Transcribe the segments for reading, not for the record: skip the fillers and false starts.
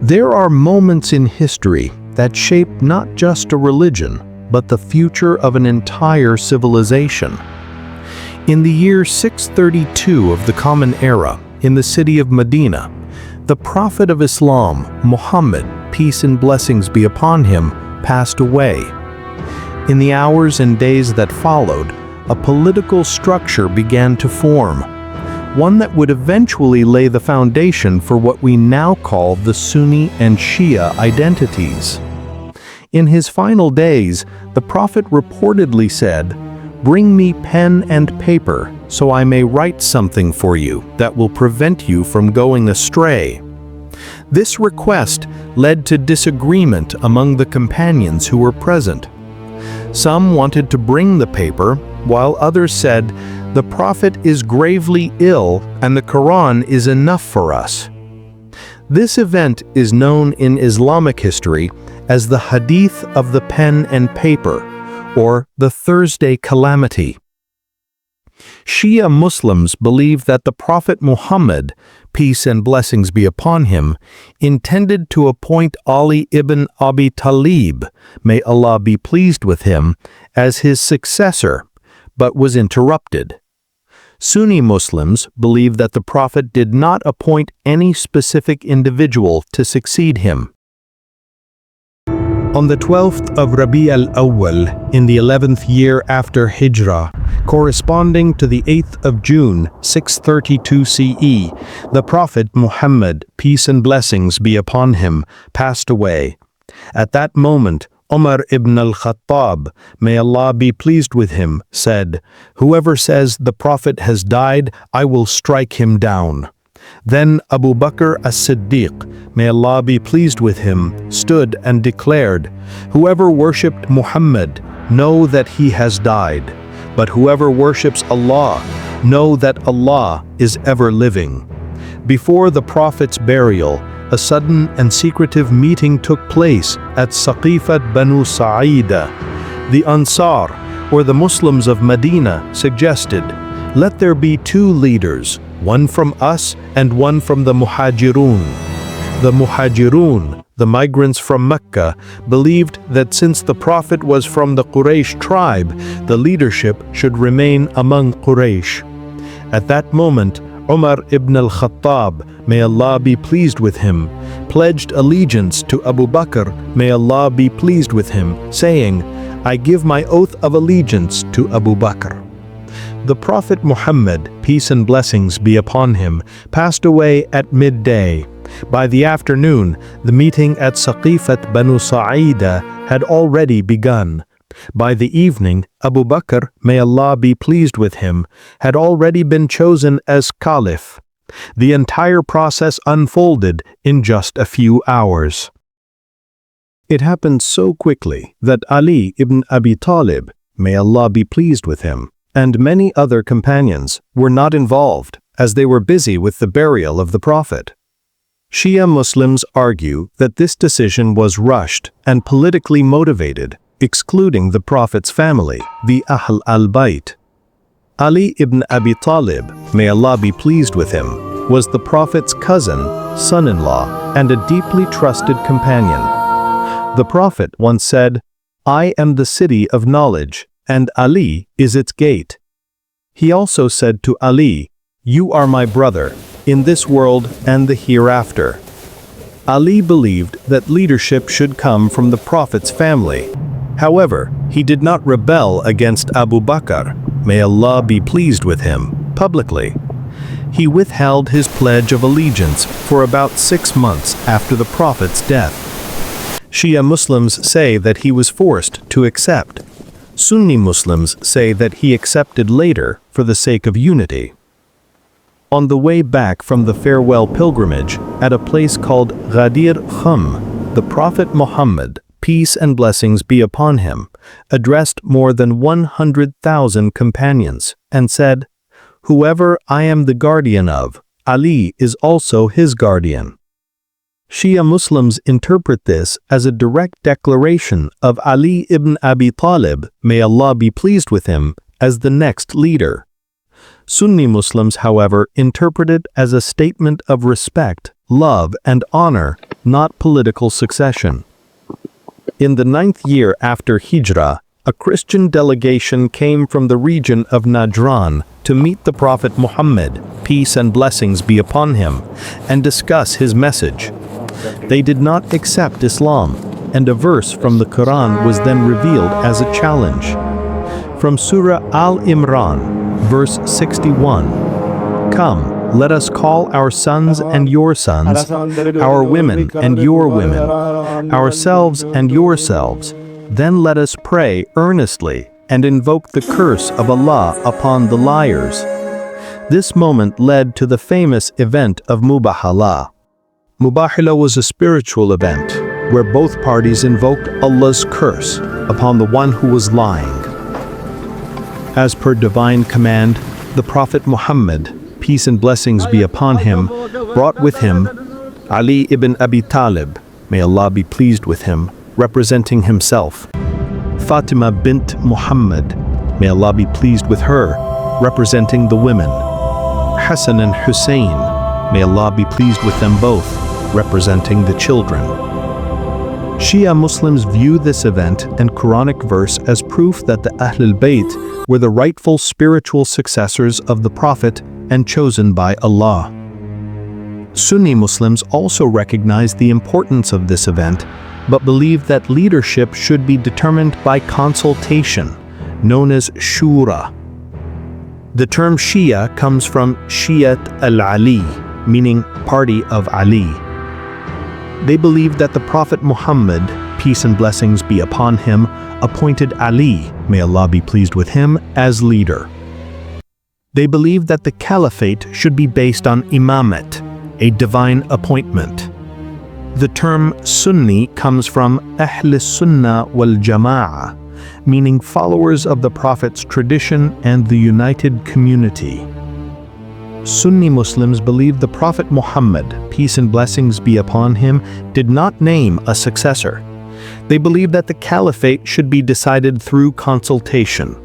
There are moments in history that shape not just a religion, but the future of an entire civilization. In the year 632 of the Common Era, in the city of Medina, the Prophet of Islam, Muhammad, peace and blessings be upon him, passed away. In the hours and days that followed, a political structure began to form, one that would eventually lay the foundation for what we now call the Sunni and Shia identities. In his final days, the Prophet reportedly said, "Bring me pen and paper, so I may write something for you that will prevent you from going astray." This request led to disagreement among the companions who were present. Some wanted to bring the paper, while others said, "The Prophet is gravely ill and the Quran is enough for us." This event is known in Islamic history as the Hadith of the Pen and Paper, or the Thursday Calamity. Shia Muslims believe that the Prophet Muhammad, peace and blessings be upon him, intended to appoint Ali ibn Abi Talib, may Allah be pleased with him, as his successor, but was interrupted. Sunni Muslims believe that the Prophet did not appoint any specific individual to succeed him. On the 12th of Rabi al-Awwal, in the 11th year after Hijrah, corresponding to the 8th of June, 632 CE, the Prophet Muhammad, peace and blessings be upon him, passed away. At that moment, Umar ibn al-Khattab, may Allah be pleased with him, said, "Whoever says the Prophet has died, I will strike him down." Then Abu Bakr as-Siddiq, may Allah be pleased with him, stood and declared, "Whoever worshipped Muhammad, know that he has died. But whoever worships Allah, know that Allah is ever living." Before the Prophet's burial, a sudden and secretive meeting took place at Saqifat Banu Sa'ida. The Ansar, or the Muslims of Medina, suggested, "Let there be two leaders, one from us and one from the Muhajirun." The Muhajirun, the migrants from Mecca, believed that since the Prophet was from the Quraysh tribe, the leadership should remain among Quraysh. At that moment, Umar ibn al-Khattab, may Allah be pleased with him, pledged allegiance to Abu Bakr, may Allah be pleased with him, saying, "I give my oath of allegiance to Abu Bakr." The Prophet Muhammad, peace and blessings be upon him, passed away at midday. By the afternoon, the meeting at Saqifat Banu Sa'ida had already begun. By the evening, Abu Bakr, may Allah be pleased with him, had already been chosen as Caliph. The entire process unfolded in just a few hours. It happened so quickly that Ali ibn Abi Talib, may Allah be pleased with him, and many other companions were not involved, as they were busy with the burial of the Prophet. Shia Muslims argue that this decision was rushed and politically motivated, excluding the Prophet's family, the Ahl al-Bayt. Ali ibn Abi Talib, may Allah be pleased with him, was the Prophet's cousin, son-in-law, and a deeply trusted companion. The Prophet once said, "I am the city of knowledge, and Ali is its gate." He also said to Ali, "You are my brother, in this world and the hereafter." Ali believed that leadership should come from the Prophet's family. However, he did not rebel against Abu Bakr, may Allah be pleased with him, publicly. He withheld his pledge of allegiance for about 6 months after the Prophet's death. Shia Muslims say that he was forced to accept. Sunni Muslims say that he accepted later for the sake of unity. On the way back from the farewell pilgrimage at a place called Ghadir Khum, the Prophet Muhammad, peace and blessings be upon him, addressed more than 100,000 companions and said, "Whoever I am the guardian of, Ali is also his guardian." Shia Muslims interpret this as a direct declaration of Ali ibn Abi Talib, may Allah be pleased with him, as the next leader. Sunni Muslims, however, interpret it as a statement of respect, love, and honor not political succession. In the 9th year after Hijrah, a Christian delegation came from the region of Najran to meet the Prophet Muhammad, peace and blessings be upon him, and discuss his message. They did not accept Islam, and a verse from the Quran was then revealed as a challenge. From Surah Al-Imran, verse 61, "Come, let us call our sons and your sons, our women and your women, ourselves and yourselves. Then let us pray earnestly and invoke the curse of Allah upon the liars." This moment led to the famous event of Mubahala. Mubahala was a spiritual event where both parties invoked Allah's curse upon the one who was lying. As per divine command, the Prophet Muhammad, peace and blessings be upon him, brought with him Ali ibn Abi Talib, may Allah be pleased with him, representing himself, Fatima bint Muhammad, may Allah be pleased with her, representing the women, Hassan and Hussein, may Allah be pleased with them both, representing the children. Shia Muslims view this event and Quranic verse as proof that the Ahlul Bayt were the rightful spiritual successors of the Prophet and chosen by Allah. Sunni Muslims also recognize the importance of this event, but believe that leadership should be determined by consultation, known as shura. The term Shia comes from Shiat al-Ali, meaning party of Ali. They believe that the Prophet Muhammad, peace and blessings be upon him, appointed Ali, may Allah be pleased with him, as leader. They believe that the caliphate should be based on imamat, a divine appointment. The term Sunni comes from Ahl Sunnah wal Jama'ah, meaning followers of the Prophet's tradition and the united community. Sunni Muslims believe the Prophet Muhammad, peace and blessings be upon him, did not name a successor. They believe that the caliphate should be decided through consultation.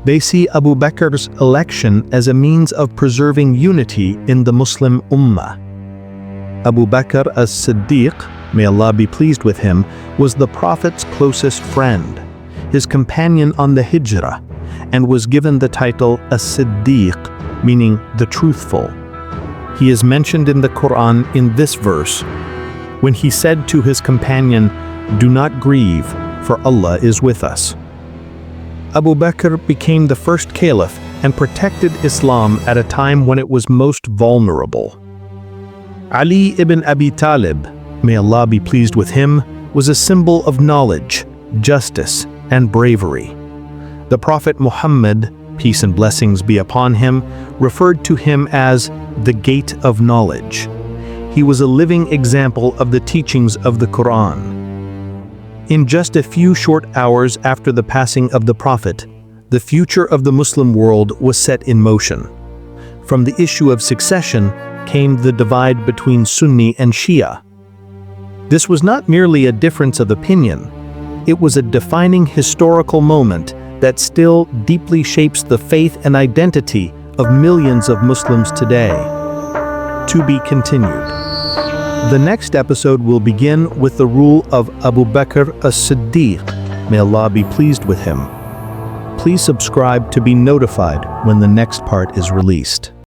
They see Abu Bakr's election as a means of preserving unity in the Muslim Ummah. Abu Bakr as-Siddiq, may Allah be pleased with him, was the Prophet's closest friend, his companion on the Hijrah, and was given the title as-Siddiq, meaning the truthful. He is mentioned in the Quran in this verse, when he said to his companion, "Do not grieve, for Allah is with us." Abu Bakr became the first caliph and protected Islam at a time when it was most vulnerable. Ali ibn Abi Talib, may Allah be pleased with him, was a symbol of knowledge, justice, and bravery. The Prophet Muhammad, peace and blessings be upon him, referred to him as the gate of knowledge. He was a living example of the teachings of the Quran. In just a few short hours after the passing of the Prophet, the future of the Muslim world was set in motion. From the issue of succession came the divide between Sunni and Shia. This was not merely a difference of opinion, it was a defining historical moment that still deeply shapes the faith and identity of millions of Muslims today. To be continued. The next episode will begin with the rule of Abu Bakr as-Siddiq, may Allah be pleased with him. Please subscribe to be notified when the next part is released.